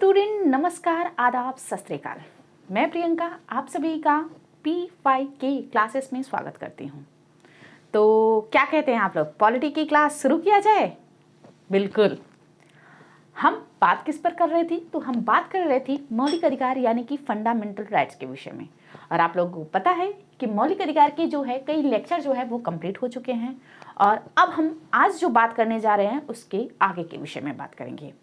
Student नमस्कार, आदाब, सत श्री अकाल। मैं प्रियंका आप सभी का P5K क्लासेस में स्वागत करती हूँ। तो क्या कहते हैं आप लोग, पॉलिटी की क्लास शुरू किया जाए? बिल्कुल। हम बात किस पर कर रहे थे? तो हम बात कर रहे थे मौलिक अधिकार यानी कि फंडामेंटल राइट्स के विषय में। और आप लोगों को पता है कि मौलिक अधिकार के जो है कई लेक्चर जो है वो कंप्लीट हो चुके हैं और अब हम आज जो बात करने जा रहे हैं उसके आगे के विषय में बात करेंगे।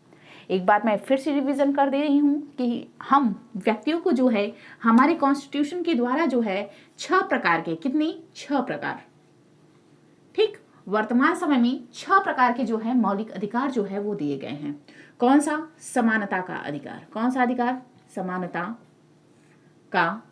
एक बात मैं फिर से रिवीजन कर दे रही हूँ कि हम व्यक्तियों को जो है हमारे कॉन्स्टिट्यूशन के द्वारा जो है 6 प्रकार के, कितने 6 प्रकार, ठीक, वर्तमान समय में 6 प्रकार के जो है मौलिक अधिकार जो है वो दिए गए हैं। कौन सा? समानता का अधिकार। कौन सा अधिकार? समानता का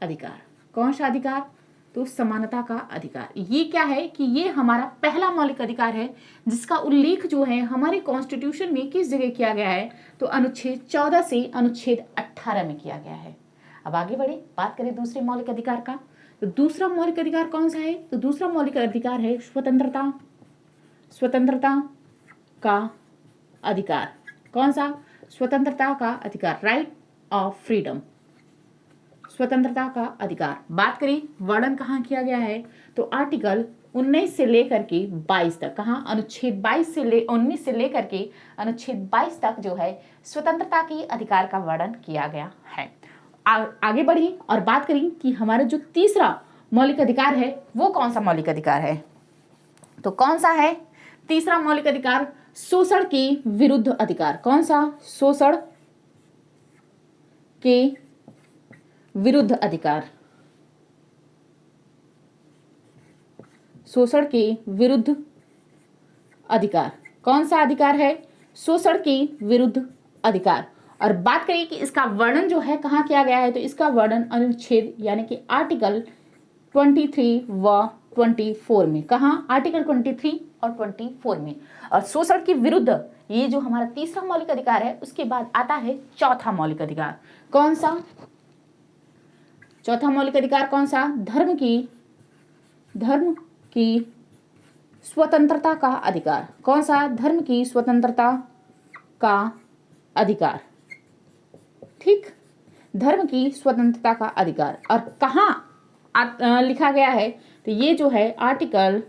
अधिकार। कौन सा अधिकार? तो समानता का अधिकार। ये क्या है कि ये हमारा पहला मौलिक अधिकार है जिसका उल्लेख जो है हमारे कॉन्स्टिट्यूशन में किस जगह किया गया है? तो अनुच्छेद 14 से अनुच्छेद 18 में किया गया है। अब आगे बढ़े, बात करें दूसरे मौलिक अधिकार का। तो दूसरा मौलिक अधिकार कौन सा है? तो दूसरा मौलिक अधिकार है स्वतंत्रता। स्वतंत्रता का अधिकार। कौन सा? स्वतंत्रता का अधिकार, राइट ऑफ फ्रीडम। स्वतंत्रता का अधिकार। बात करें वर्णन कहाँ किया गया है? तो आर्टिकल 19 से लेकर के 22 तक। कहाँ? अनुच्छेद 19 से लेकर के अनुच्छेद 22 तक जो है स्वतंत्रता के अधिकार का वर्णन किया गया है। आगे बढ़ी और बात करें कि हमारा जो तीसरा मौलिक अधिकार है वो कौन सा मौलिक अधिकार है? तो कौन सा है तीसरा मौलिक अधिकार? शोषण के विरुद्ध अधिकार। कौन सा? शोषण के विरुद्ध अधिकार। शोषण के विरुद्ध अधिकार। कौन सा अधिकार है? शोषण के विरुद्ध अधिकार। और बात करें कि इसका वर्णन जो है कहाँ किया गया है? तो इसका वर्णन अनुच्छेद यानी कि आर्टिकल 23 व 24 में। कहाँ? आर्टिकल 23 और 24 में। और शोषण के विरुद्ध ये जो हमारा तीसरा मौलिक अधिकार है उसके बाद आता है चौथा मौलिक अधिकार। कौन सा? चौथा मौलिक अधिकार कौन सा? धर्म की स्वतंत्रता का अधिकार। कौन सा? धर्म की स्वतंत्रता का अधिकार, ठीक, धर्म की स्वतंत्रता का अधिकार। और कहाँ लिखा गया है? तो ये जो है आर्टिकल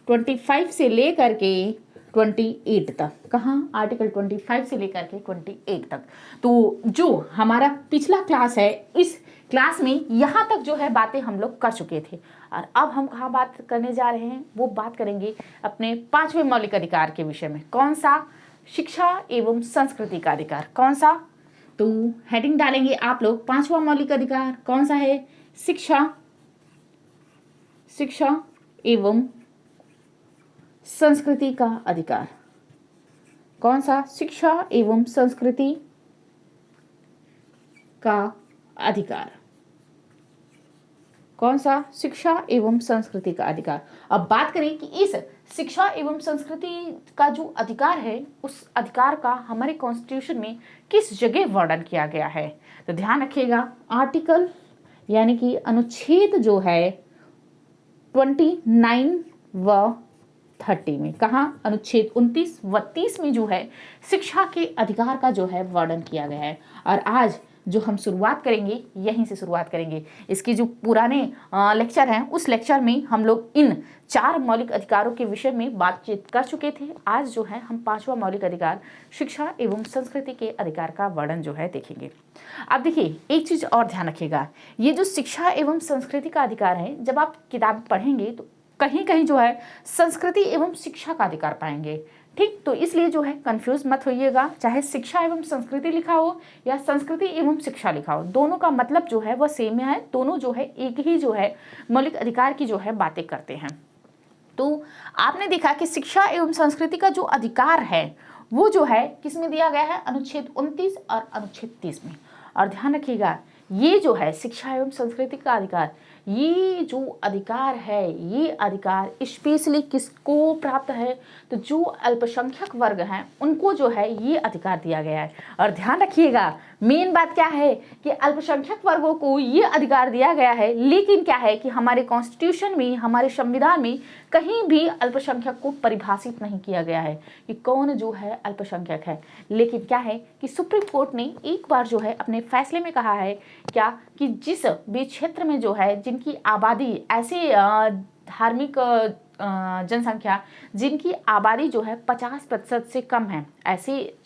25 से लेकर के 28 तक। कहाँ? आर्टिकल 25 से लेकर के 28 तक। तो जो हमारा पिछला क्लास है इस क्लास में यहाँ तक जो है बातें हम लोग कर चुके थे और अब हम कहाँ बात करने जा रहे हैं? वो बात करेंगे अपने 5वें मौलिक अधिकार के विषय में। कौन सा? शिक्षा एवं संस्कृति का अधिकार। कौन सा? तो हेडिंग डालेंगे आप लोग, 5वां मौलिक अधिकार कौन सा है? शिक्षा एवं संस्कृति का अधिकार। कौन सा? शिक्षा एवं संस्कृति का अधिकार। कौन सा? शिक्षा एवं संस्कृति का अधिकार। अब बात करें कि इस शिक्षा एवं संस्कृति का जो अधिकार है उस अधिकार का हमारे कॉन्स्टिट्यूशन में किस जगह वर्णन किया गया है? तो ध्यान रखिएगा, आर्टिकल यानी कि अनुच्छेद जो है 29 व 30 में। कहाँ? अनुच्छेद 29 व 30 में जो है शिक्षा के अधिकार का जो है वर्णन किया गया है। और आज जो हम शुरुआत करेंगे यहीं से शुरुआत करेंगे। इसके जो पुराने लेक्चर हैं उस लेक्चर में हम लोग इन 4 मौलिक अधिकारों के विषय में बातचीत कर चुके थे। आज जो है हम 5वां मौलिक अधिकार शिक्षा एवं संस्कृति के अधिकार का वर्णन जो है देखेंगे। अब देखिए एक चीज़ और ध्यान रखिएगा, ये जो शिक्षा एवं संस्कृति का अधिकार है जब आप किताब पढ़ेंगे तो कहीं कहीं जो है संस्कृति एवं शिक्षा का अधिकार पाएंगे, ठीक। तो इसलिए जो है कंफ्यूज मत होइएगा, चाहे शिक्षा एवं संस्कृति लिखा हो या संस्कृति एवं शिक्षा लिखा हो, दोनों का मतलब जो है वह सेम है। दोनों जो है एक ही जो है मौलिक अधिकार की जो है बातें करते हैं। तो आपने देखा कि शिक्षा एवं संस्कृति का जो अधिकार है वो जो है किसमें दिया गया है? अनुच्छेद 29 और अनुच्छेद 30 में। और ध्यान रखिएगा ये जो है शिक्षा एवं संस्कृति का अधिकार, ये जो अधिकार है ये अधिकार स्पेशली किसको प्राप्त है? तो जो अल्पसंख्यक वर्ग हैं उनको जो है ये अधिकार दिया गया है। और ध्यान रखिएगा मेन बात क्या है कि अल्पसंख्यक वर्गों को ये अधिकार दिया गया है, लेकिन क्या है कि हमारे कॉन्स्टिट्यूशन में, हमारे संविधान में कहीं भी अल्पसंख्यक को परिभाषित नहीं किया गया है कि कौन जो है अल्पसंख्यक है। लेकिन क्या है कि सुप्रीम कोर्ट ने एक बार जो है अपने फैसले में कहा है क्या कि जिस भी क्षेत्र में जो है जिनकी आबादी ऐसे धार्मिक जनसंख्या जिनकी आबादी जो है 50% से कम है, ऐसे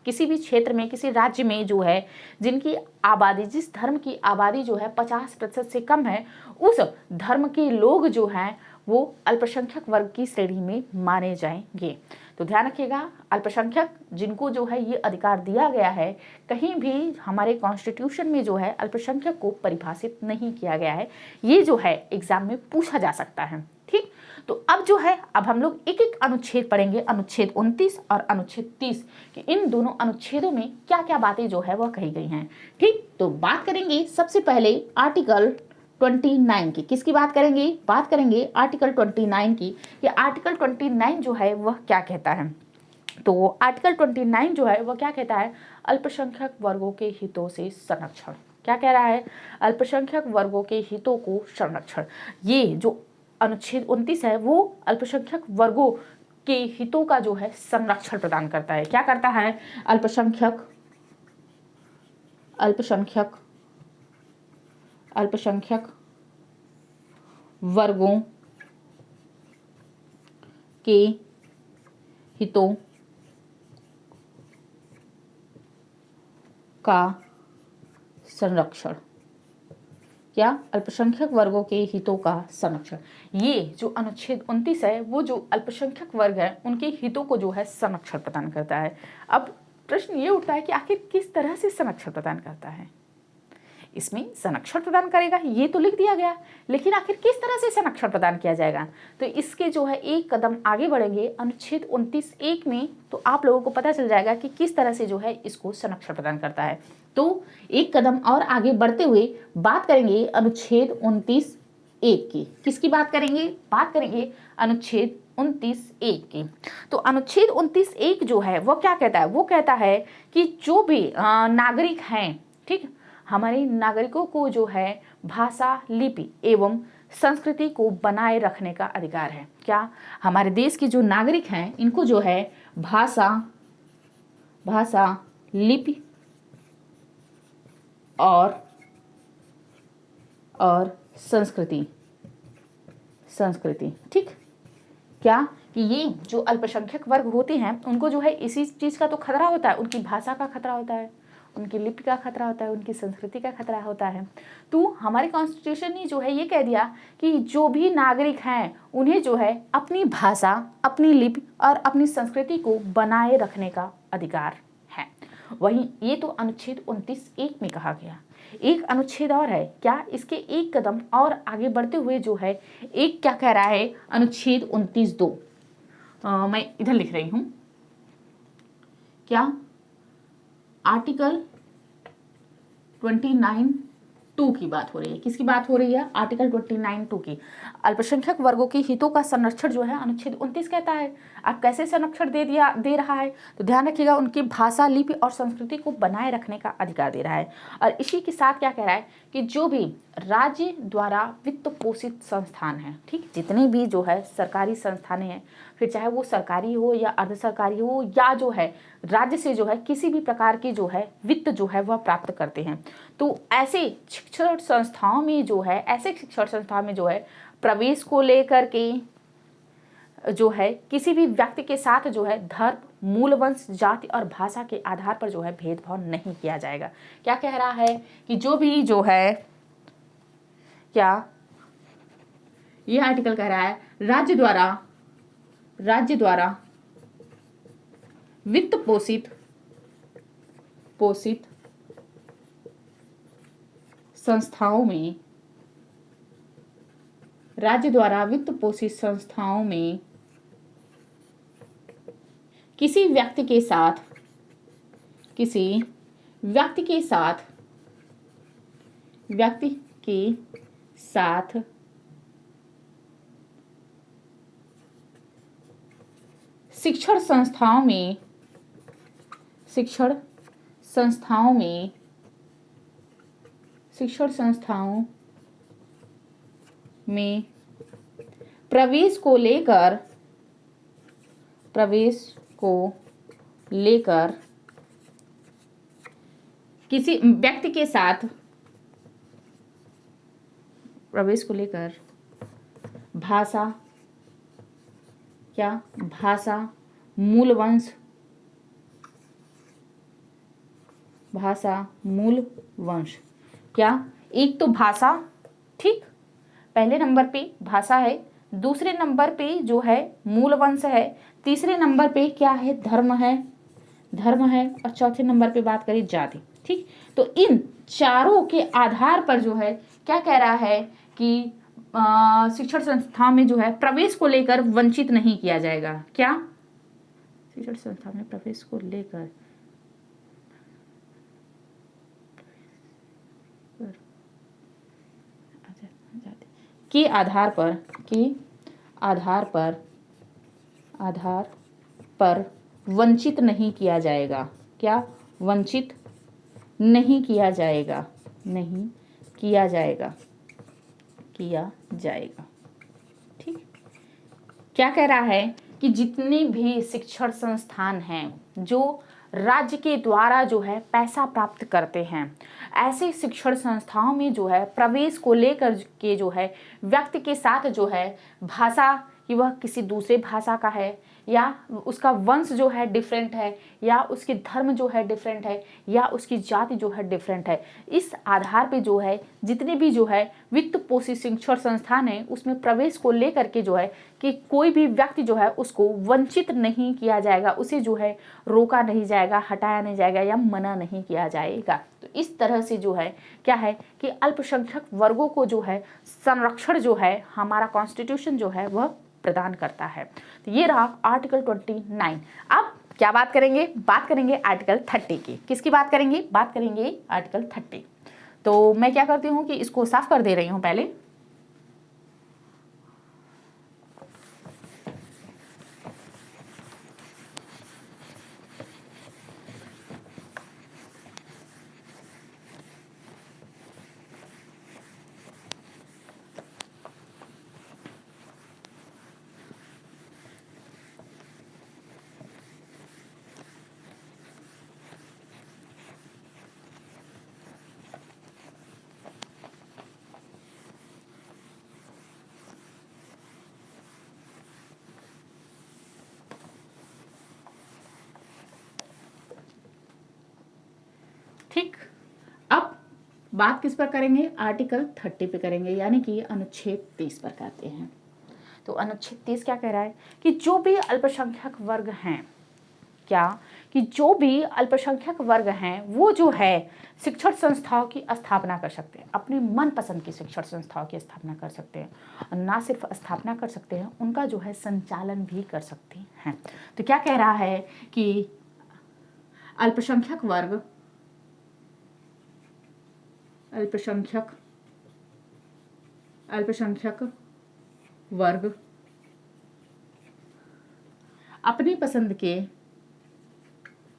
किसी भी क्षेत्र में, किसी राज्य में जो है जिनकी आबादी, जिस धर्म की आबादी जो है 50% से कम है, उस धर्म के लोग जो हैं वो अल्पसंख्यक वर्ग की श्रेणी में माने जाएंगे। तो ध्यान रखिएगा, अल्पसंख्यक जिनको जो है ये अधिकार दिया गया है, कहीं भी हमारे कॉन्स्टिट्यूशन में जो है अल्पसंख्यक को परिभाषित नहीं किया गया है। ये जो है एग्जाम में पूछा जा सकता है। ठीक, तो अब जो है अब हम लोग एक एक अनुच्छेद पढ़ेंगे, अनुच्छेद 29 और अनुच्छेद 30 कि इन दोनों अनुच्छेदों में क्या क्या बातें जो है वह कही गई हैं। ठीक, तो बात करेंगे सबसे पहले आर्टिकल 29 की। किसकी बात करेंगे? बात करेंगे आर्टिकल 29 की कि आर्टिकल 29 जो है वह क्या कहता है। तो आर्टिकल 29 जो है वह क्या कहता है? अल्पसंख्यक वर्गों के हितों से संरक्षण। क्या कह रहा है? अल्पसंख्यक वर्गों के हितों को संरक्षण। ये जो अनुच्छेद 29 है वो अल्पसंख्यक वर्गों के हितों का जो है संरक्षण प्रदान करता है। क्या करता है? अल्पसंख्यक वर्गों के हितों का संरक्षण। क्या? अल्पसंख्यक वर्गों के हितों का संरक्षण। ये जो अनुच्छेद 29 है वो जो अल्पसंख्यक वर्ग है उनके हितों को जो है संरक्षण प्रदान करता है। अब प्रश्न ये उठता है कि आखिर किस तरह से संरक्षण प्रदान करता है? इसमें संरक्षण प्रदान करेगा ये तो लिख दिया गया, लेकिन आखिर किस तरह से संरक्षण प्रदान किया जाएगा? तो इसके जो है एक कदम आगे बढ़ेंगे अनुच्छेद 29(1) में, तो आप लोगों को पता चल जाएगा कि किस तरह से जो है इसको संरक्षण प्रदान करता है। तो एक कदम और आगे बढ़ते हुए बात करेंगे अनुच्छेद 29(1) की। किसकी बात करेंगे? बात करेंगे अनुच्छेद 29(1) की। तो अनुच्छेद 29(1) जो है वो क्या कहता है? वो कहता है कि जो भी नागरिक हैं, ठीक, हमारे नागरिकों को जो है भाषा, लिपि एवं संस्कृति को बनाए रखने का अधिकार है। क्या? हमारे देश के जो नागरिक हैं इनको जो है भाषा, लिपि और संस्कृति, ठीक, क्या कि ये जो अल्पसंख्यक वर्ग होते हैं उनको जो है इसी चीज़ का तो खतरा होता है, उनकी भाषा का खतरा होता है, उनकी लिपि का खतरा होता है, उनकी संस्कृति का खतरा होता है। तो हमारे कॉन्स्टिट्यूशन ने जो है ये कह दिया कि जो भी नागरिक हैं उन्हें जो है अपनी भाषा, अपनी लिपि और अपनी संस्कृति को बनाए रखने का अधिकार है। वहीं ये तो अनुच्छेद 29(1) में कहा गया। एक अनुच्छेद और है, क्या? इसके एक कदम और आगे बढ़ते हुए जो है एक क्या कह रहा है? अनुच्छेद 29(2) मैं इधर लिख रही हूं। क्या? आर्टिकल 29(2) की बात हो रही है। किसकी बात हो रही है? आर्टिकल 29(2) की। अल्पसंख्यक वर्गों के हितों का संरक्षण जो है अनुच्छेद 29 कहता है। अब कैसे संरक्षण दे रहा है? तो ध्यान रखिएगा, उनकी भाषा, लिपि और संस्कृति को बनाए रखने का अधिकार दे रहा है। और इसी के साथ क्या कह रहा है कि जो भी राज्य द्वारा वित्त पोषित संस्थान है, ठीक, जितने भी जो है सरकारी संस्थानें हैं, फिर चाहे वो सरकारी हो या अर्ध सरकारी हो, या जो है राज्य से जो है किसी भी प्रकार की जो है वित्त जो है वह प्राप्त करते हैं, तो ऐसे शिक्षण संस्थाओं में जो है प्रवेश को लेकर के जो है किसी भी व्यक्ति के साथ जो है धर्म, मूल वंश, जाति और भाषा के आधार पर जो है भेदभाव नहीं किया जाएगा। क्या कह रहा है कि जो भी जो है, क्या ये आर्टिकल कह रहा है राज्य द्वारा वित्त पोषित संस्थाओं में, राज्य द्वारा वित्त पोषित संस्थाओं में किसी व्यक्ति के साथ शिक्षण संस्थाओं में शिक्षण संस्थाओं में प्रवेश को लेकर किसी व्यक्ति के साथ प्रवेश को लेकर भाषा मूल वंश क्या, एक तो भाषा, ठीक, पहले नंबर पे भाषा है, दूसरे नंबर पे जो है मूल वंश है, तीसरे नंबर पे क्या है, धर्म है और चौथे नंबर पे बात करें जाति। ठीक, तो इन चारों के आधार पर जो है क्या कह रहा है कि शिक्षण संस्था में जो है प्रवेश को लेकर वंचित नहीं किया जाएगा। क्या, शिक्षण संस्था में प्रवेश को लेकर के आधार पर वंचित नहीं किया जाएगा। क्या, वंचित नहीं किया जाएगा। ठीक, क्या कह रहा है कि जितने भी शिक्षण संस्थान हैं जो राज्य के द्वारा जो है पैसा प्राप्त करते हैं, ऐसे शिक्षण संस्थाओं में जो है प्रवेश को लेकर के जो है व्यक्ति के साथ जो है भाषा कि वह किसी दूसरे भाषा का है, या उसका वंश जो है डिफरेंट है, या उसके धर्म जो है डिफरेंट है, या उसकी जाति जो है डिफरेंट है, इस आधार पे जो है जितने भी जो है वित्त पोषित शिक्षण संस्थान है उसमें प्रवेश को लेकर के जो है कि कोई भी व्यक्ति जो है उसको वंचित नहीं किया जाएगा, उसे जो है रोका नहीं जाएगा, हटाया नहीं जाएगा या मना नहीं किया जाएगा। तो इस तरह से जो है क्या है कि अल्पसंख्यक वर्गों को जो है संरक्षण जो है हमारा कॉन्स्टिट्यूशन जो है वह प्रदान करता है। तो ये रहा आर्टिकल 29। अब क्या बात करेंगे आर्टिकल 30 की। किसकी बात करेंगे आर्टिकल 30। तो मैं क्या करती हूँ कि इसको साफ कर दे रही हूँ पहले। ठीक, अब बात किस पर करेंगे, आर्टिकल 30 पे करेंगे, यानी कि अनुच्छेद 30 पर करते हैं। तो अनुच्छेद 30 क्या कह रहा है कि जो भी अल्पसंख्यक वर्ग हैं, क्या कि जो भी अल्पसंख्यक वर्ग हैं वो जो है शिक्षण संस्थाओं की स्थापना कर सकते हैं, अपनी मनपसंद की शिक्षण संस्थाओं की स्थापना कर सकते हैं, और ना सिर्फ स्थापना कर सकते हैं, उनका जो है संचालन भी कर सकते हैं। तो क्या कह रहा है कि अल्पसंख्यक वर्ग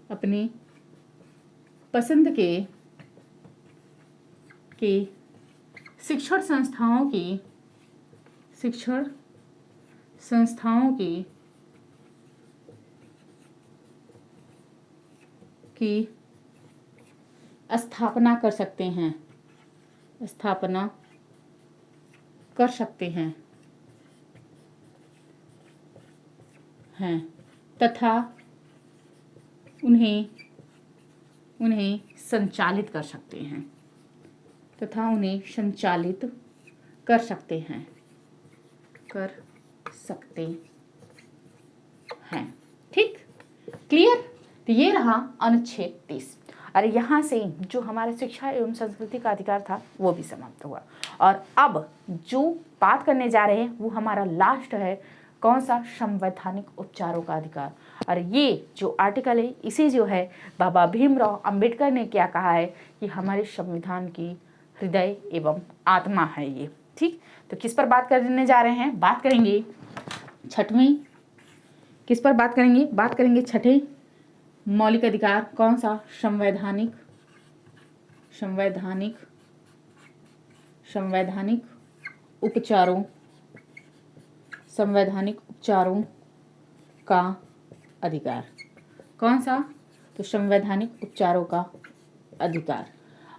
अपनी पसंद के शिक्षण संस्थाओं की स्थापना कर सकते हैं तथा उन्हें संचालित कर सकते हैं। ठीक, क्लियर। तो ये रहा अनुच्छेद 30। और यहाँ से जो हमारे शिक्षा एवं संस्कृति का अधिकार था वो भी समाप्त हुआ। और अब जो बात करने जा रहे हैं वो हमारा लास्ट है, कौन सा, संवैधानिक उपचारों का अधिकार। और ये जो आर्टिकल है इसे जो है बाबा भीमराव अंबेडकर ने क्या कहा है कि हमारे संविधान की हृदय एवं आत्मा है ये। ठीक, तो किस पर बात करने जा रहे हैं, बात करेंगे छठवीं, किस पर बात करेंगे छठे मौलिक अधिकार, कौन सा, संवैधानिक संवैधानिक उपचारों का अधिकार। कौन सा? तो संवैधानिक उपचारों का अधिकार।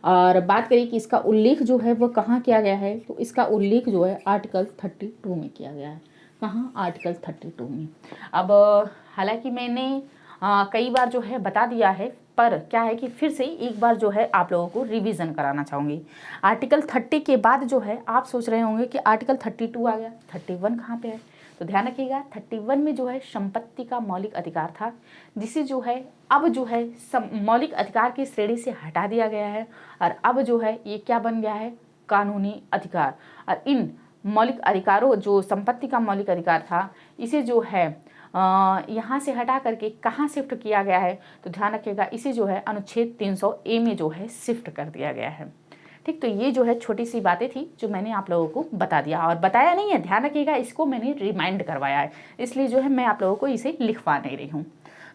और बात करें कि इसका उल्लेख जो है वह कहाँ किया गया है, तो इसका उल्लेख जो है आर्टिकल 32 में किया गया है। कहाँ? आर्टिकल 32 में। अब हालांकि मैंने कई बार जो है बता दिया है, पर क्या है कि फिर से एक बार जो है आप लोगों को रिवीजन कराना चाहूँगी। आर्टिकल 30 के बाद जो है आप सोच रहे होंगे कि आर्टिकल 32 आ गया, 31 कहाँ पे है? तो ध्यान रखिएगा 31 में जो है संपत्ति का मौलिक अधिकार था, जिसे जो है अब जो है मौलिक अधिकार की श्रेणी से हटा दिया गया है और अब जो है ये क्या बन गया है? कानूनी अधिकार। और इन मौलिक अधिकारों, जो संपत्ति का मौलिक अधिकार था, इसे जो है यहाँ से हटा करके कहाँ शिफ्ट किया गया है? तो ध्यान रखिएगा इसे जो है अनुच्छेद 300A में जो है शिफ्ट कर दिया गया है। ठीक, तो ये जो है छोटी सी बातें थी जो मैंने आप लोगों को बता दिया, और बताया नहीं है, ध्यान रखिएगा, इसको मैंने रिमाइंड करवाया है, इसलिए जो है मैं आप लोगों को इसे लिखवा नहीं रही हूँ।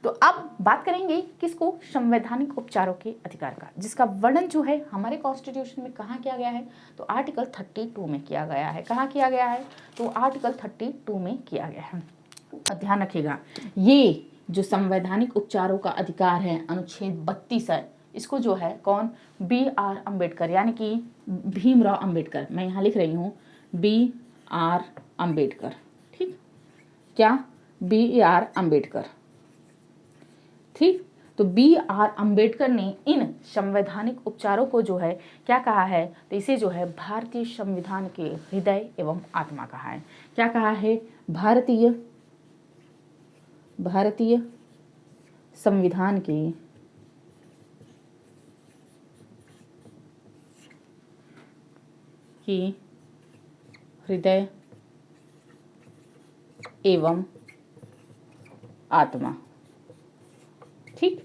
तो अब बात करेंगे किसको? संवैधानिक उपचारों के अधिकार का, जिसका वर्णन जो है हमारे कॉन्स्टिट्यूशन में कहाँ किया गया है? तो आर्टिकल 32 में किया गया है। कहाँ किया गया है? तो आर्टिकल 32 में किया गया है। और ध्यान रखिएगा ये जो संवैधानिक उपचारों का अधिकार है, अनुच्छेद 32 है, इसको जो है कौन? BR अम्बेडकर, यानी कि भीमराव अम्बेडकर, मैं यहाँ लिख रही हूँ BR अम्बेडकर। ठीक, क्या? BR अम्बेडकर। ठीक, तो BR अम्बेडकर ने इन संवैधानिक उपचारों को जो है क्या कहा है? तो इसे जो है भारतीय संविधान के हृदय एवं आत्मा कहा है। क्या कहा है? भारतीय संविधान के हृदय एवं आत्मा। ठीक,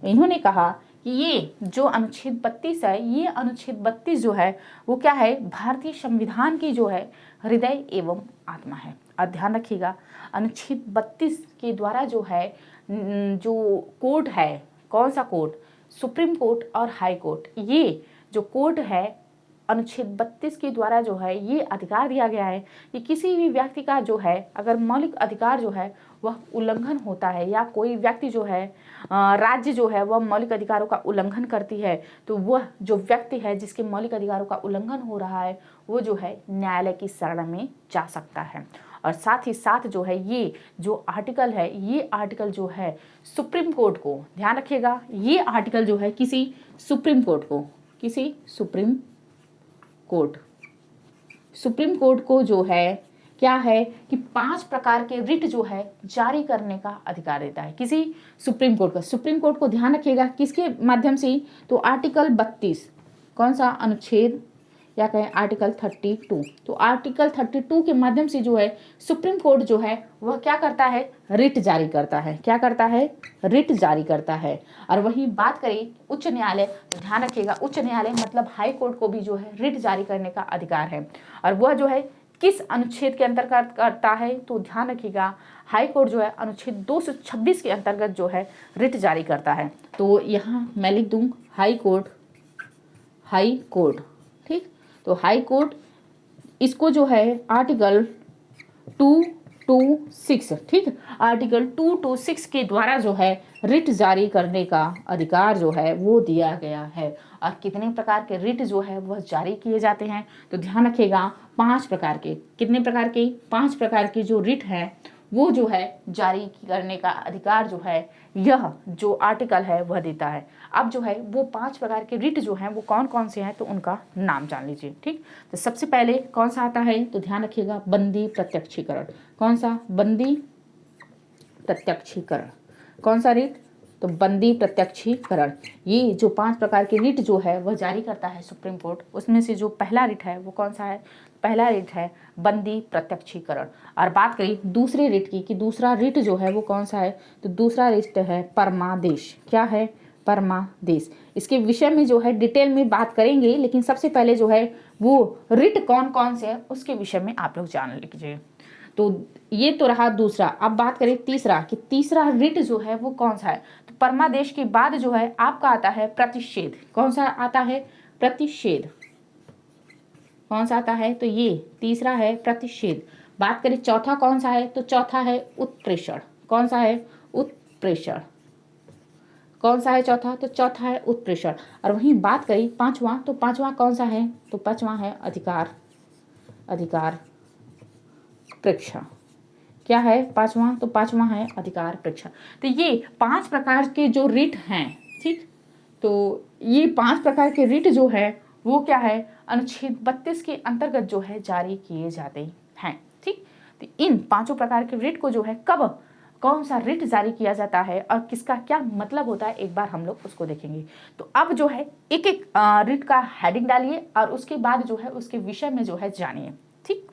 इन्होंने कहा कि ये जो अनुच्छेद 32 है, ये अनुच्छेद 32 जो है वो क्या है? भारतीय संविधान की जो है हृदय एवं आत्मा है। और ध्यान रखिएगा अनुच्छेद 32 के द्वारा जो है जो कोर्ट है, कौन सा कोर्ट? सुप्रीम कोर्ट और हाई कोर्ट, ये जो कोर्ट है अनुच्छेद 32 के द्वारा जो है ये अधिकार दिया गया है कि किसी भी व्यक्ति का जो है अगर मौलिक अधिकार जो है वह उल्लंघन होता है, या कोई व्यक्ति जो है राज्य जो है वह मौलिक अधिकारों का उल्लंघन करती है, तो वह जो व्यक्ति है जिसके मौलिक अधिकारों का उल्लंघन हो रहा है वो जो है न्यायालय की शरण में जा सकता है। और साथ ही साथ जो है ये जो आर्टिकल है, ये आर्टिकल जो है सुप्रीम कोर्ट को, ध्यान रखिएगा ये आर्टिकल जो है किसी सुप्रीम कोर्ट को जो है क्या है कि 5 प्रकार के रिट जो है जारी करने का अधिकार देता है। किसी सुप्रीम कोर्ट को ध्यान रखिएगा किसके माध्यम से? तो आर्टिकल 32, कौन सा अनुच्छेद, या कहें आर्टिकल 32। तो आर्टिकल 32 के माध्यम से जो है सुप्रीम कोर्ट जो है वह क्या करता है? रिट जारी करता है। क्या करता है? रिट जारी करता है। और वही बात करें उच्च न्यायालय, तो ध्यान रखिएगा उच्च न्यायालय मतलब हाई कोर्ट को भी जो है रिट जारी करने का अधिकार है। और वह जो है किस अनुच्छेद के अंतर्गत करता है? तो ध्यान रखिएगा हाई कोर्ट जो है अनुच्छेद 226 के अंतर्गत जो है रिट जारी करता है। तो यहाँ मैं लिख दूँ हाई कोर्ट। ठीक, तो हाई कोर्ट इसको जो है आर्टिकल 226, ठीक, आर्टिकल 226 के द्वारा जो है रिट जारी करने का अधिकार जो है वो दिया गया है। और कितने प्रकार के रिट जो है वह जारी किए जाते हैं? तो ध्यान रखिएगा 5 प्रकार के। कितने प्रकार के? 5 प्रकार के जो रिट है वो जो है जारी करने का अधिकार जो है यह जो आर्टिकल है वह देता है। अब जो है वो 5 प्रकार के रिट जो हैं वो कौन कौन से हैं तो उनका नाम जान लीजिए। ठीक, तो सबसे पहले कौन सा आता है? तो ध्यान रखिएगा बंदी प्रत्यक्षीकरण। कौन सा? बंदी प्रत्यक्षीकरण। कौन सा रिट? तो बंदी प्रत्यक्षीकरण। ये जो 5 प्रकार के रिट जो है वह जारी करता है सुप्रीम कोर्ट, उसमें से जो पहला रिट है वो कौन सा है? पहला रिट है बंदी प्रत्यक्षीकरण। और बात करें दूसरे रिट की कि दूसरा रिट जो है वो कौन सा है? तो दूसरा रिट है परमादेश। क्या है? परमादेश। इसके विषय में जो है डिटेल में बात करेंगे, लेकिन सबसे पहले जो है वो रिट कौन कौन से है उसके विषय में आप लोग जान लीजिए। तो ये तो रहा दूसरा। अब बात करें तीसरा कि तीसरा रिट जो है वो कौन सा है? तो परमादेश के बाद जो है आपका आता है प्रतिषेध। कौन सा आता है? प्रतिषेध। कौन सा आता है, तो ये तीसरा है प्रतिषेध। बात करें चौथा कौन सा है, तो चौथा है उत्प्रेषण। कौन सा है, उत्प्रेषण। कौन सा है चौथा, तो चौथा है उत्प्रेषण। और वहीं बात करें पांचवा, तो पांचवा कौन सा है, तो पांचवा है अधिकार, अधिकार प्रेक्षण। क्या है पांचवा, तो पांचवा है अधिकार प्रेक्षण। तो ये 5 प्रकार के जो रिट हैं, ठीक, तो ये 5 प्रकार के रिट जो है वो क्या है, अनुच्छेद 32 के अंतर्गत जो है जारी किए जाते हैं, ठीक। तो इन 5 प्रकार के रिट को जो है कब कौन सा रिट जारी किया जाता है और किसका क्या मतलब होता है, एक बार हम लोग उसको देखेंगे। तो अब जो है एक एक रिट का हेडिंग डालिए और उसके बाद जो है उसके विषय में जो है जानिए, ठीक।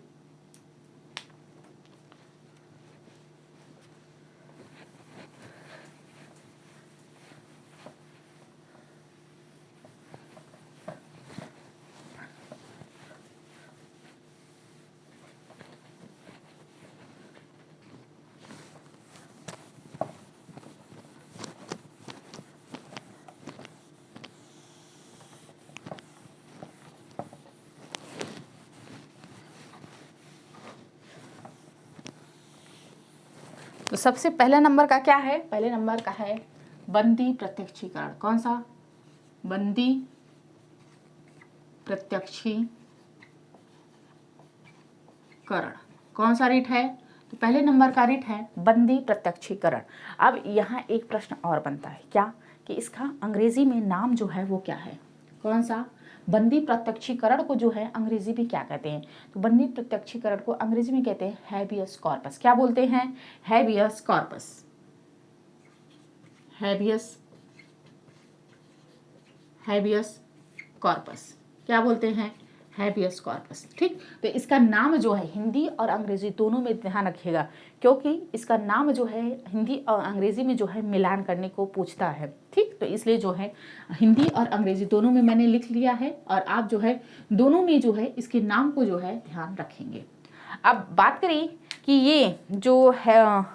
तो सबसे पहले नंबर का क्या है, पहले नंबर का है बंदी प्रत्यक्षीकरण। कौन सा, बंदी प्रत्यक्षीकरण। कौन सा रिट है, तो पहले नंबर का रिट है बंदी प्रत्यक्षीकरण। अब यहाँ एक प्रश्न और बनता है, क्या, कि इसका अंग्रेजी में नाम जो है वो क्या है। कौन सा, बंदी प्रत्यक्षीकरण को जो है अंग्रेजी में क्या कहते हैं, तो बंदी प्रत्यक्षीकरण को अंग्रेजी में कहते हैं हैबियस कॉर्पस। क्या बोलते हैं, habeas corpus, habeas, habeas corpus, क्या बोलते हैं, हैबियस कॉर्पस, ठीक। तो इसका नाम जो है हिंदी और अंग्रेजी दोनों में ध्यान रखिएगा, क्योंकि इसका नाम जो है हिंदी और अंग्रेजी में जो है मिलान करने को पूछता है, ठीक। तो इसलिए जो है हिंदी और अंग्रेजी दोनों में मैंने लिख लिया है और आप जो है दोनों में जो है इसके नाम को जो है ध्यान रखेंगे। अब बात करें कि ये जो है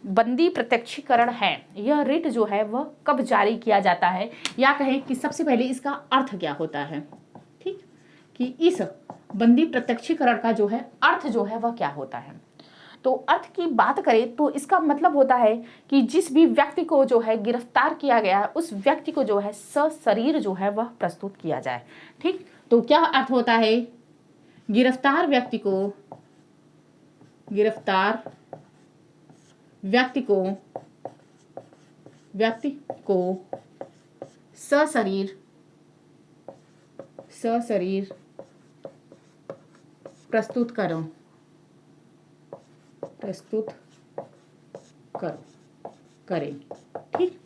बंदी प्रत्यक्षीकरण है, यह रिट जो है वह कब जारी किया जाता है, या कहें कि सबसे पहले इसका अर्थ क्या होता है, ठीक, कि इस बंदी प्रत्यक्षीकरण का जो है अर्थ जो है वह क्या होता है। तो अर्थ की बात करें तो इसका मतलब होता है कि जिस भी व्यक्ति को जो है गिरफ्तार किया गया है उस व्यक्ति को जो है सशरीर जो है वह प्रस्तुत किया जाए, ठीक। तो क्या अर्थ होता है, गिरफ्तार व्यक्ति को, गिरफ्तार व्यक्ति को, व्यक्ति को सशरीर, सशरीर प्रस्तुत करो, प्रस्तुत करो, करें, ठीक।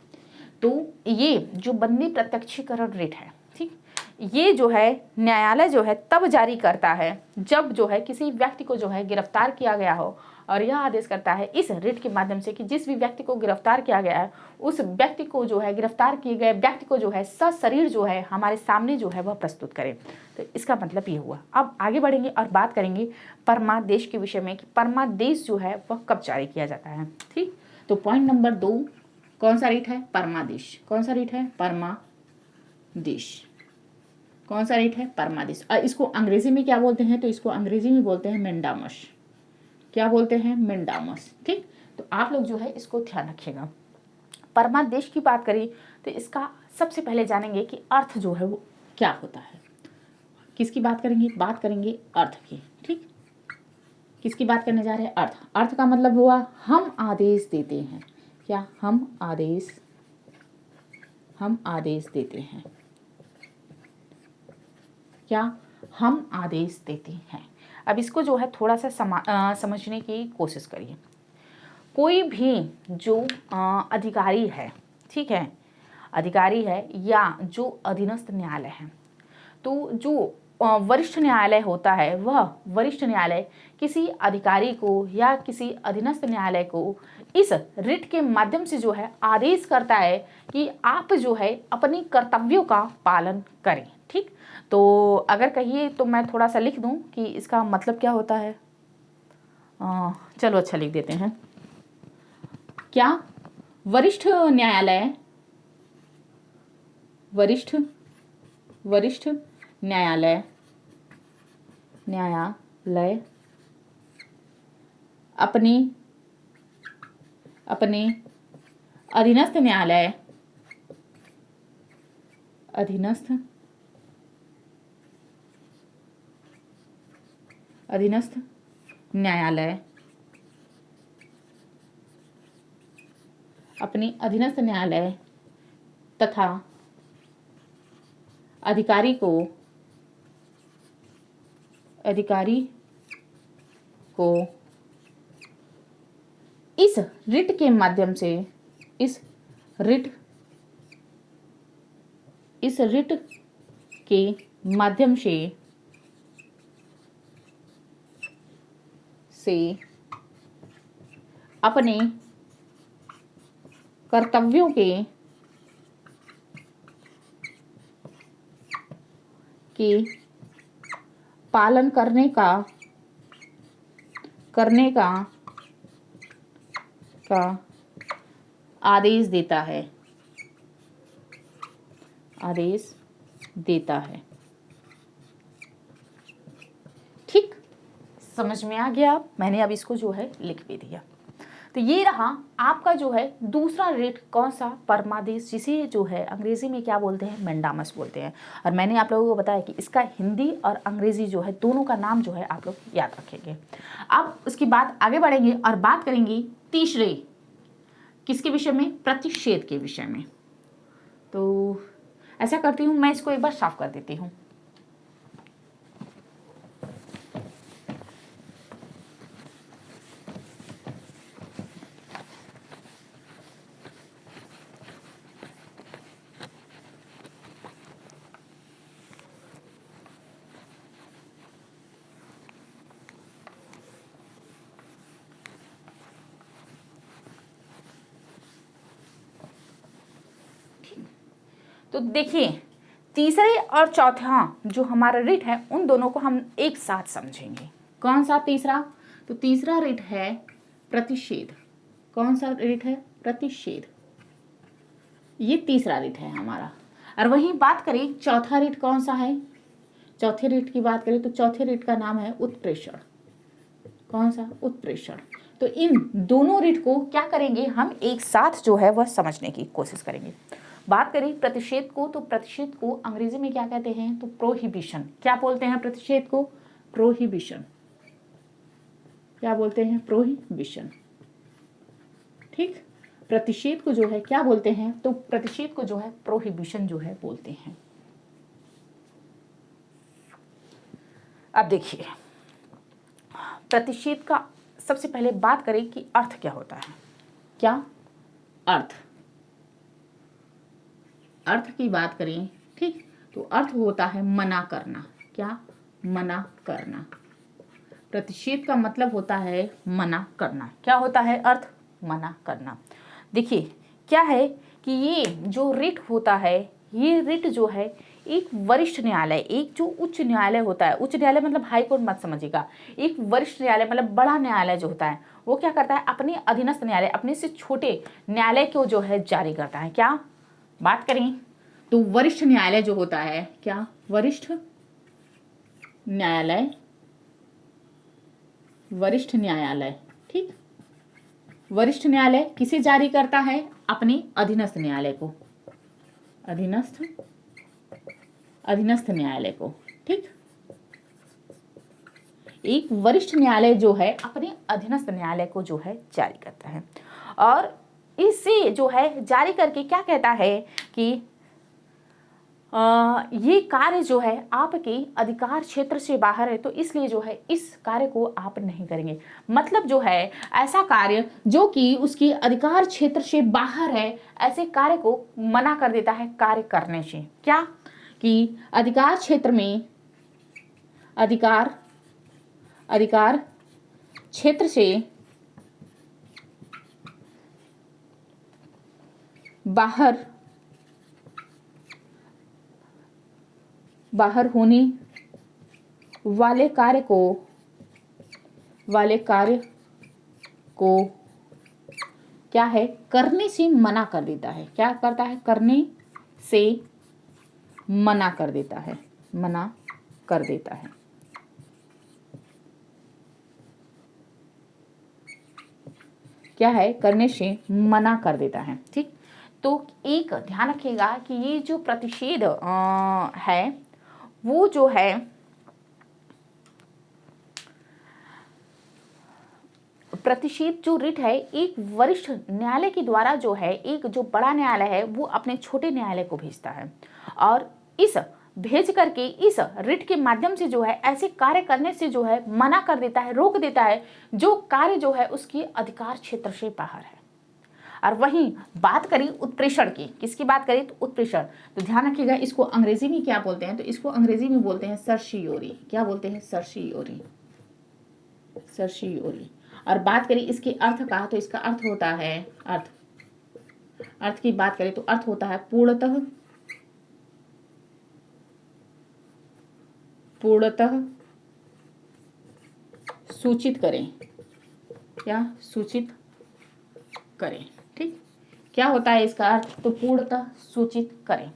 तो ये जो बंदी प्रत्यक्षीकरण रिट है, ठीक, ये जो है न्यायालय जो है तब जारी करता है जब जो है किसी व्यक्ति को जो है गिरफ्तार किया गया हो, और यह आदेश करता है इस रिट के माध्यम से कि जिस भी व्यक्ति को गिरफ्तार किया गया है उस व्यक्ति को जो है, गिरफ्तार किए गए व्यक्ति को जो है सशरीर जो है हमारे सामने जो है वह प्रस्तुत करें। तो इसका मतलब ये हुआ। अब आगे बढ़ेंगे और बात करेंगे परमादेश के विषय में कि परमादेश जो है वह कब जारी किया जाता है, ठीक। तो पॉइंट नंबर 2 कौन सा रिट है, परमादेश। कौन सा रिट है, परमादेश। कौन सा रिट है, परमादेश। और इसको अंग्रेजी में क्या बोलते हैं, तो इसको अंग्रेजी में बोलते हैं मेंडामस। क्या बोलते हैं, मेंडामस, ठीक। तो आप लोग जो है इसको ध्यान रखिएगा। परमादेश की बात करें तो इसका सबसे पहले जानेंगे कि अर्थ जो है वो क्या होता है। किसकी बात करेंगे, बात करेंगे अर्थ की, ठीक। किसकी बात करने जा रहे हैं, अर्थ। अर्थ का मतलब हुआ हम आदेश देते हैं, क्या, हम आदेश, हम आदेश देते हैं, क्या, हम आदेश देते हैं। अब इसको जो है थोड़ा सा समझने की कोशिश करिए। कोई भी जो अधिकारी है, ठीक है, अधिकारी है या जो अधीनस्थ न्यायालय है, तो जो वरिष्ठ न्यायालय होता है वह वरिष्ठ न्यायालय किसी अधिकारी को या किसी अधीनस्थ न्यायालय को इस रिट के माध्यम से जो है आदेश करता है कि आप जो है अपनी कर्तव्यों का पालन करें, ठीक। तो अगर कहिए तो मैं थोड़ा सा लिख दूं कि इसका मतलब क्या होता है। चलो अच्छा लिख देते हैं। क्या, वरिष्ठ न्यायालय, वरिष्ठ, वरिष्ठ न्यायालय न्यायालय अपने अधीनस्थ न्यायालय तथा अधिकारी को इस रिट के माध्यम से अपने कर्तव्यों के पालन करने का आदेश देता है। ठीक, समझ में आ गया। मैंने अब इसको जो है लिख भी दिया। तो ये रहा आपका जो है दूसरा रेट कौन सा, परमादेश, जिसे जो है अंग्रेजी में क्या बोलते हैं, मेंडामस बोलते हैं। और मैंने आप लोगों को बताया कि इसका हिंदी और अंग्रेजी जो है दोनों का नाम जो है आप लोग याद रखेंगे। अब उसके बाद आगे बढ़ेंगे और बात करेंगे तीसरे किसके विषय में, प्रतिषेध के विषय में। तो ऐसा करती हूँ, मैं इसको एक बार साफ कर देती हूँ। तो देखिए, तीसरे और चौथा जो हमारा रिट है उन दोनों को हम एक साथ समझेंगे। कौन सा तीसरा, तो तीसरा रिट है प्रतिषेध। कौन सा रिट है, प्रतिषेध। ये तीसरा रिट है हमारा। और वहीं बात करें चौथा रिट कौन सा है, चौथे रिट की बात करें तो चौथे रिट का नाम है उत्प्रेषण। कौन सा, उत्प्रेषण। तो इन दोनों रिट को क्या करेंगे हम एक साथ जो है वह समझने की कोशिश करेंगे। बात करें प्रतिषेध को, तो प्रतिषेध को अंग्रेजी में क्या कहते हैं, तो प्रोहिबिशन। क्या बोलते हैं प्रतिषेध को, प्रोहिबिशन। क्या बोलते हैं, प्रोहिबिशन। ठीक, प्रतिषेध को जो है क्या बोलते हैं, तो प्रतिषेध को जो है प्रोहिबिशन जो है बोलते हैं। अब देखिए, प्रतिषेध का सबसे पहले बात करें कि अर्थ क्या होता है। क्या अर्थ की बात करें, ठीक, तो अर्थ होता है मना करना। क्या, मना करना। प्रतिषेध का मतलब होता है मना करना। क्या होता है अर्थ, मना करना। देखिए क्या है कि ये जो रिट होता है, ये रिट जो है एक वरिष्ठ न्यायालय, एक जो उच्च न्यायालय होता है, उच्च न्यायालय मतलब हाई कोर्ट मत समझिएगा, एक वरिष्ठ न्यायालय मतलब बड़ा न्यायालय जो होता है वो क्या करता है, अपने अधीनस्थ न्यायालय, अपने से छोटे न्यायालय को जो है जारी करता है। क्या बात करें तो वरिष्ठ न्यायालय जो होता है, क्या, वरिष्ठ न्यायालय, वरिष्ठ न्यायालय। ठीक, वरिष्ठ न्यायालय किसे जारी करता है, अपने अधीनस्थ न्यायालय को, अधीनस्थ न्यायालय को। ठीक, एक वरिष्ठ न्यायालय जो है अपने अधीनस्थ न्यायालय को जो है जारी करता है, और इसे जो है जारी करके क्या कहता है कि ये कार्य जो है आपके अधिकार क्षेत्र से बाहर है, तो इसलिए जो है इस कार्य को आप नहीं करेंगे। मतलब जो है ऐसा कार्य जो कि उसके अधिकार क्षेत्र से बाहर है, ऐसे कार्य को मना कर देता है कार्य करने से। क्या, कि अधिकार क्षेत्र में, अधिकार क्षेत्र से बाहर होने वाले कार्य को क्या है, करने से मना कर देता है। क्या करता है, करने से मना कर देता है, क्या है, करने से मना कर देता है। ठीक, तो एक ध्यान रखिएगा कि ये जो प्रतिषेध है वो जो है प्रतिषेध जो रिट है एक वरिष्ठ न्यायालय के द्वारा जो है, एक जो बड़ा न्यायालय है वो अपने छोटे न्यायालय को भेजता है और इस भेज करके इस रिट के माध्यम से जो है ऐसे कार्य करने से जो है मना कर देता है, रोक देता है जो कार्य जो है उसकी अधिकार क्षेत्र से बाहर है। और वहीं बात करी उत्प्रेषण की, किसकी बात करी, तो उत्प्रेषण। तो ध्यान रखिएगा इसको अंग्रेजी में क्या बोलते हैं, तो इसको अंग्रेजी में बोलते हैं सर्शियोरी। क्या बोलते हैं, सर्शियोरी, सर्शियोरी। और बात करें इसके अर्थ का, तो इसका अर्थ होता है, अर्थ की बात करें तो अर्थ होता है पूर्णतः सूचित करें, या सूचित करें। ठीक, क्या होता है इसका अर्थ, तो पूर्णतः सूचित करें।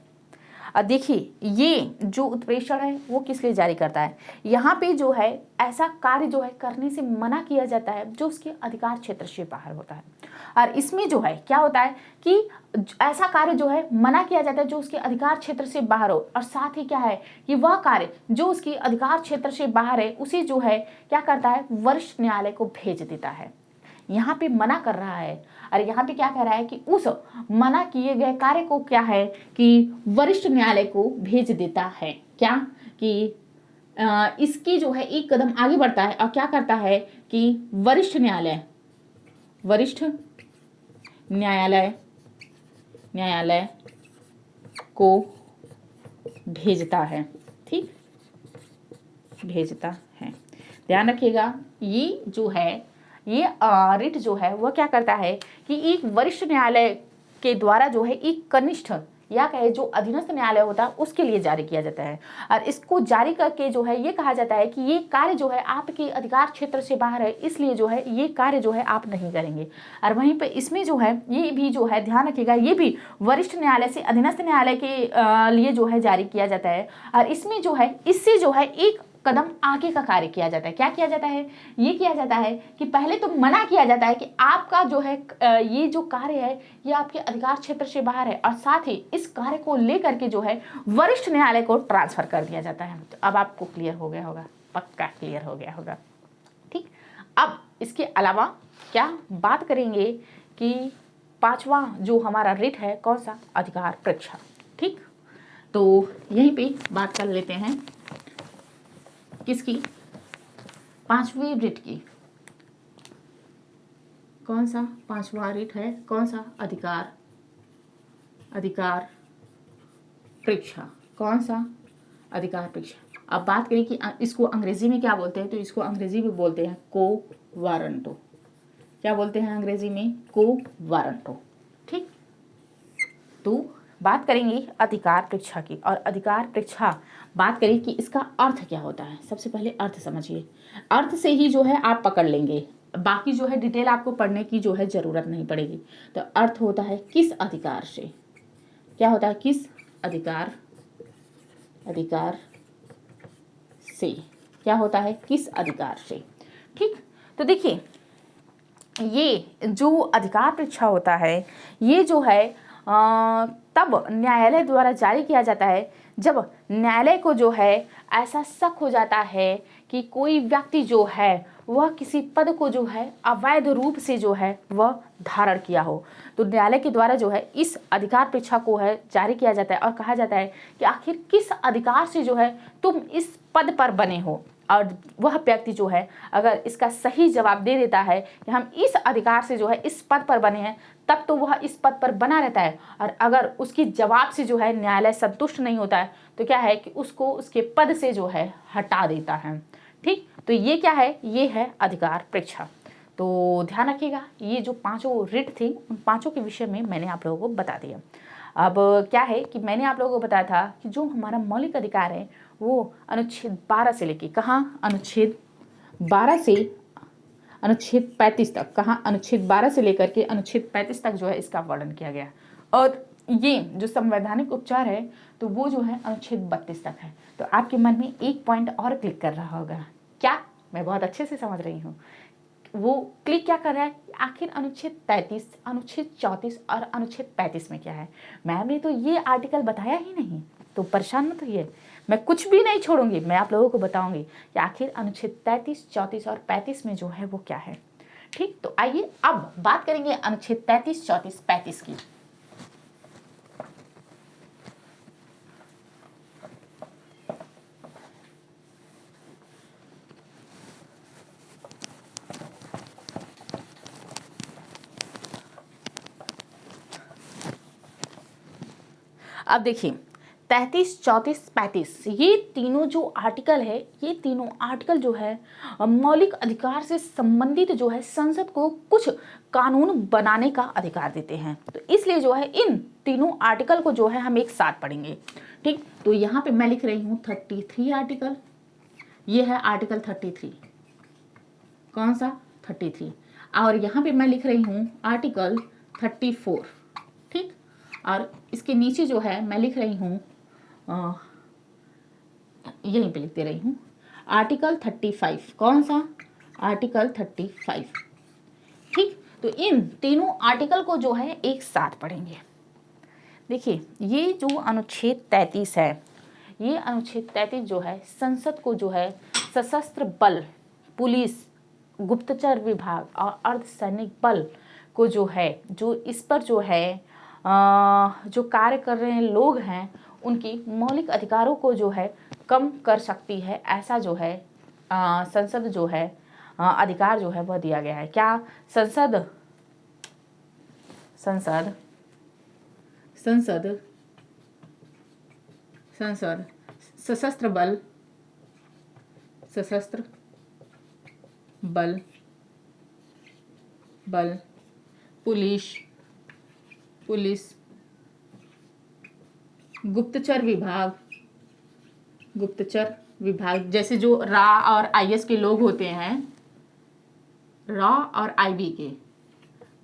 अब देखिए ये जो उत्प्रेषण है वो किस लिए जारी करता है, यहाँ पे जो है ऐसा कार्य जो है करने से मना किया जाता है जो उसके अधिकार क्षेत्र से बाहर होता है। और इसमें जो है क्या होता है कि ऐसा कार्य जो है मना किया जाता है जो उसके अधिकार क्षेत्र से बाहर हो, और साथ ही क्या है कि वह कार्य जो उसके अधिकार क्षेत्र से बाहर है उसे जो है क्या करता है, वरिष्ठ न्यायालय को भेज देता है। यहाँ पे मना कर रहा है और यहाँ पे क्या कह रहा है कि उस मना किए गए कार्य को क्या है कि वरिष्ठ न्यायालय को भेज देता है। क्या कि इसकी जो है एक कदम आगे बढ़ता है और क्या करता है कि वरिष्ठ न्यायालय को भेजता है। ठीक, भेजता है। ध्यान रखिएगा ये जो है ये रिट जो है वह क्या करता है कि एक वरिष्ठ न्यायालय के द्वारा जो है एक कनिष्ठ या कहे जो अधीनस्थ न्यायालय होता है उसके लिए जारी किया जाता है। और इसको जारी करके जो है ये कहा जाता है कि ये कार्य जो है आपके अधिकार क्षेत्र से बाहर है, इसलिए जो है ये कार्य जो है आप नहीं करेंगे। और वहीं पे इसमें जो है ये भी जो है ध्यान रखिएगा ये भी वरिष्ठ न्यायालय से अधीनस्थ न्यायालय के लिए जो है जारी किया जाता है। और इसमें जो है इससे जो है एक कदम आगे का कार्य किया जाता है। क्या किया जाता है, ये किया जाता है कि पहले तो मना किया जाता है कि आपका जो है ये जो कार्य है ये आपके अधिकार क्षेत्र से बाहर है, और साथ ही इस कार्य को लेकर के जो है वरिष्ठ न्यायालय को ट्रांसफर कर दिया जाता है। तो अब आपको क्लियर हो गया होगा, पक्का क्लियर हो गया होगा। ठीक, अब इसके अलावा क्या बात करेंगे कि पांचवा जो हमारा रिट है कौन सा, अधिकार परीक्षा। ठीक, तो यहीं पे बात कर लेते हैं किसकी, पांचवी रिट की। कौन सा पांचवा रिट है, कौन सा, अधिकार परीक्षा। कौन सा, अधिकार परीक्षा। अब बात करें कि इसको अंग्रेजी में क्या बोलते हैं, तो इसको अंग्रेजी में बोलते हैं को वारंटो। क्या बोलते हैं अंग्रेजी में, को वारंटो। ठीक, तो बात करेंगे अधिकार परीक्षा की। और अधिकार परीक्षा बात करें कि इसका अर्थ क्या होता है। सबसे पहले अर्थ समझिए, अर्थ से ही जो है आप पकड़ लेंगे, बाकी जो है डिटेल आपको पढ़ने की जो है जरूरत नहीं पड़ेगी। तो अर्थ होता है किस अधिकार से, क्या होता है, किस अधिकार से, क्या होता है, किस अधिकार से। ठीक, तो देखिए ये जो अधिकार परीक्षा होता है ये जो है तब न्यायालय द्वारा जारी किया जाता है जब न्यायालय को जो है ऐसा शक हो जाता है कि कोई व्यक्ति जो है वह किसी पद को जो है अवैध रूप से जो है वह धारण किया हो। तो न्यायालय के द्वारा जो है इस अधिकार परीक्षा को है जारी किया जाता है और कहा जाता है कि आखिर किस अधिकार से जो है तुम इस पद पर बने हो। और वह व्यक्ति जो है अगर इसका सही जवाब दे देता है कि हम इस अधिकार से जो है इस पद पर बने हैं, तब तो वह इस पद पर बना रहता है। और अगर उसकी जवाब से जो है न्यायालय संतुष्ट नहीं होता है तो क्या है कि उसको उसके पद से जो है हटा देता है। ठीक, तो ये क्या है, ये है अधिकार परीक्षा। तो ध्यान रखिएगा ये जो पांचों रिट थी उन पांचों के विषय में मैंने आप लोगों को बता दिया। अब क्या है कि मैंने आप लोगों को बताया था कि जो हमारा मौलिक अधिकार है वो अनुच्छेद 12 से लेके कहाँ, अनुच्छेद 12 से अनुच्छेद 35 तक, कहाँ, अनुच्छेद 12 से लेकर के अनुच्छेद 35 तक जो है इसका वर्णन किया गया। और ये जो संवैधानिक उपचार है तो वो जो है अनुच्छेद 32 तक है। तो आपके मन में एक पॉइंट और क्लिक कर रहा होगा, क्या, मैं बहुत अच्छे से समझ रही हूँ, वो क्लिक क्या कर रहा है, आखिर अनुच्छेद 33, अनुच्छेद 34 और अनुच्छेद 35 में क्या है। मैम ने तो ये आर्टिकल बताया ही नहीं, तो परेशान मत होइए, मैं कुछ भी नहीं छोड़ूंगी, मैं आप लोगों को बताऊंगी कि आखिर अनुच्छेद 33, 34 और 35 में जो है वो क्या है। ठीक, तो आइए अब बात करेंगे अनुच्छेद 33, 34, 35 की। अब देखिए 33, 34, 35 ये तीनों जो आर्टिकल है, ये तीनों आर्टिकल जो है मौलिक अधिकार से संबंधित जो है संसद को कुछ कानून बनाने का अधिकार देते हैं। तो इसलिए जो है इन तीनों आर्टिकल को जो है हम एक साथ पढ़ेंगे। ठीक, तो यहाँ पे मैं लिख रही हूँ 33 आर्टिकल, ये है आर्टिकल 33, कौन सा 33, और यहाँ पे मैं लिख रही हूँ आर्टिकल 34। ठीक, और इसके नीचे जो है मैं लिख रही हूँ, यहीं पे लिख दे रही हूँ आर्टिकल 35, कौन सा आर्टिकल 35। ठीक, तो इन तीनों आर्टिकल को जो है एक साथ पढ़ेंगे। देखिए ये जो अनुच्छेद 33 है, ये अनुच्छेद 33 जो है संसद को जो है सशस्त्र बल, पुलिस, गुप्तचर विभाग और अर्धसैनिक बल को जो है, जो इस पर जो है जो कार्य कर रहे हैं लोग हैं, उनकी मौलिक अधिकारों को जो है कम कर सकती है, ऐसा जो है संसद जो है अधिकार जो है वह दिया गया है। क्या संसद संसद संसद संसद सशस्त्र बल, सशस्त्र बल, बल, पुलिस, पुलिस, गुप्तचर विभाग, गुप्तचर विभाग, जैसे जो रा और आईएएस के लोग होते हैं, रा और आईबी के,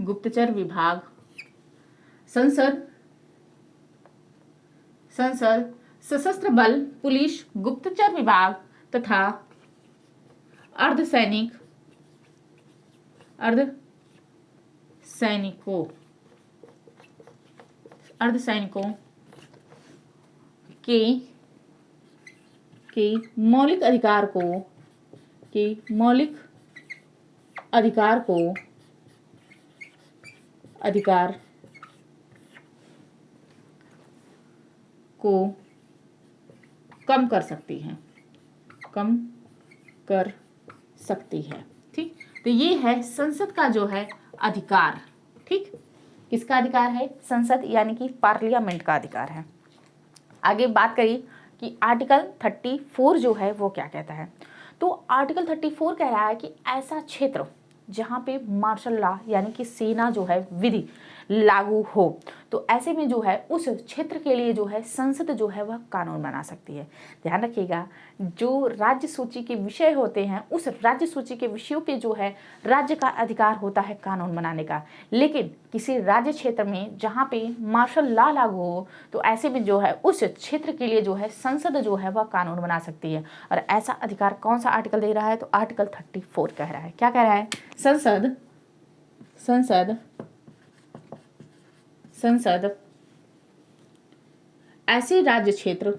गुप्तचर विभाग, संसद, संसद, सशस्त्र बल, पुलिस, गुप्तचर विभाग तथा अर्धसैनिक, अर्धसैनिकों, अर्धसैनिकों के मौलिक अधिकार को, के मौलिक अधिकार को, अधिकार को कम कर सकती है, कम कर सकती है। ठीक, तो ये है संसद का जो है अधिकार। ठीक, किसका अधिकार है, संसद यानी कि पार्लियामेंट का अधिकार है। आगे बात करिए कि आर्टिकल 34 जो है वो क्या कहता है। तो आर्टिकल 34 कह रहा है कि ऐसा क्षेत्र जहाँ पे मार्शल लॉ यानी कि सेना जो है विधि लागू हो, तो ऐसे में जो है उस क्षेत्र के लिए जो है संसद जो है वह कानून बना सकती है। ध्यान रखिएगा, जो राज्य सूची के विषय होते हैं उस राज्य सूची के विषयों पे जो है राज्य का अधिकार होता है कानून बनाने का, लेकिन किसी राज्य क्षेत्र में जहाँ पे मार्शल लॉ लागू हो तो ऐसे में जो है उस क्षेत्र के लिए जो है संसद जो है वह कानून बना सकती है। और ऐसा अधिकार कौन सा आर्टिकल दे रहा है, तो आर्टिकल 34 कह रहा है। क्या कह रहा है, संसद, संसद, संसद ऐसे राज्य क्षेत्र,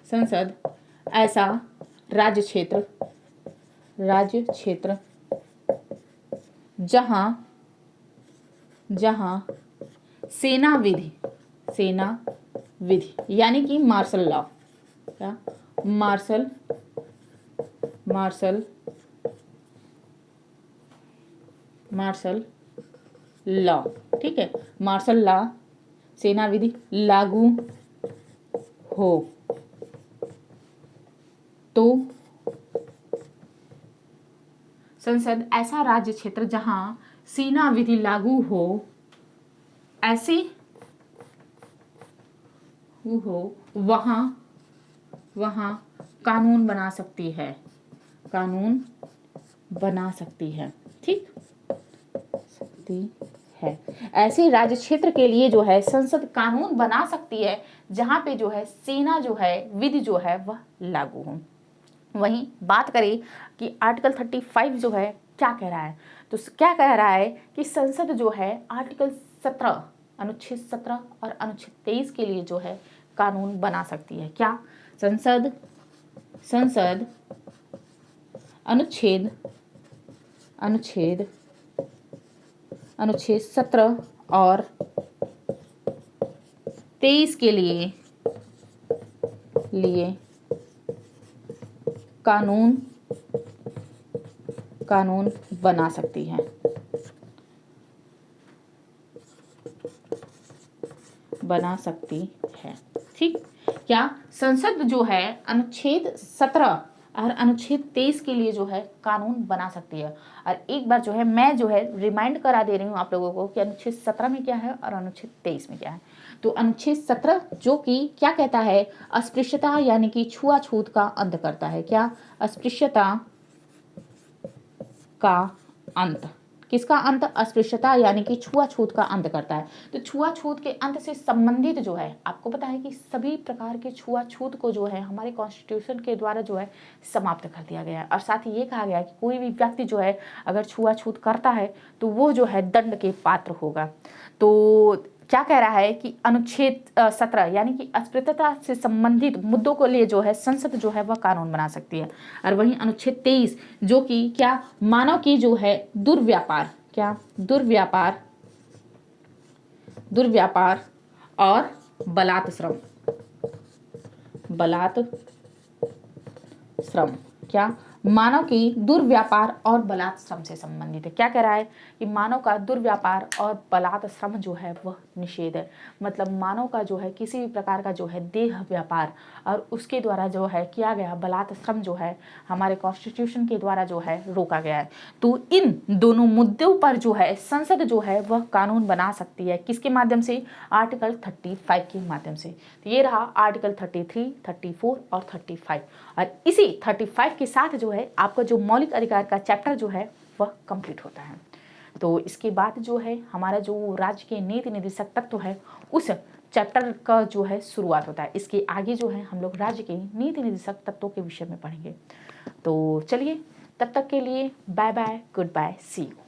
संसद ऐसा राज्य क्षेत्र, राज्य क्षेत्र जहां, जहां सेना विधि, सेना विधि यानी कि मार्शल लॉ, क्या मार्शल, मार्शल, मार्शल लॉ, ठीक है, मार्शल लॉ, सेना विधि लागू हो तो संसद ऐसा राज्य क्षेत्र जहां सेना विधि लागू हो, ऐसे हो वहां, वहां कानून बना सकती है, कानून बना सकती है। ठीक, सकती है। ऐसे राज्य क्षेत्र के लिए जो है संसद कानून बना सकती है जहां पे जो है सेना जो है विधि जो है वह लागू हो। वहीं बात करें कि आर्टिकल 35 जो है क्या कह रहा है, तो क्या कह रहा है कि संसद जो है आर्टिकल 17, अनुच्छेद 17 और अनुच्छेद 23 के लिए जो है कानून बना सकती है। क्या? संसद अनुच्छेद 17 और 23 के लिए कानून बना सकती है। ठीक। क्या? संसद जो है अनुच्छेद 17 और अनुच्छेद 23 के लिए जो है कानून बना सकती है। और एक बार जो है मैं जो है रिमाइंड करा दे रही हूँ आप लोगों को कि अनुच्छेद 17 में क्या है और अनुच्छेद 23 में क्या है। तो अनुच्छेद 17 जो कि क्या कहता है, अस्पृश्यता यानी कि छुआछूत का अंत करता है। क्या? अस्पृश्यता का अंत। किसका अंत? अस्पृश्यता यानी कि छुआछूत का अंत करता है। तो छुआछूत के अंत से संबंधित जो है, आपको पता है कि सभी प्रकार के छुआछूत को जो है हमारे कॉन्स्टिट्यूशन के द्वारा जो है समाप्त कर दिया गया है। और साथ ही ये कहा गया है कि कोई भी व्यक्ति जो है अगर छुआछूत करता है तो वो जो है दंड के पात्र होगा। तो क्या कह रहा है कि अनुच्छेद 17 यानी कि अस्पृश्यता से संबंधित मुद्दों को लिए जो है संसद जो है वह कानून बना सकती है। और वहीं अनुच्छेद 23 जो कि क्या, मानव की जो है दुर्व्यापार, क्या? दुर्व्यापार और बलात्श्रम, क्या? मानव की दुर्व्यापार और बलात्श्रम से संबंधित है। क्या कह रहा है कि मानव का दुर्व्यापार और बलात्श्रम जो है वह निषेध है। मतलब मानव का जो है किसी भी प्रकार का जो है देह व्यापार और उसके द्वारा जो है किया गया बलात्श्रम जो है हमारे कॉन्स्टिट्यूशन के द्वारा जो है रोका गया है। तो इन दोनों मुद्दों पर जो है संसद जो है वह कानून बना सकती है। किसके माध्यम से? आर्टिकल 35 के माध्यम से। तो ये रहा आर्टिकल 33, 34 और 35। और इसी 35 के साथ जो है आपका जो मौलिक अधिकार का चैप्टर जो है वह कंप्लीट होता है। तो इसके बाद जो है हमारा जो राज्य के नीति निर्देशक तत्व है उस चैप्टर का जो है शुरुआत होता है। इसके आगे जो है हम लोग राज्य के नीति निर्देशक तत्वों के विषय में पढ़ेंगे। तो चलिए, तब तक के लिए bye bye, goodbye, see you.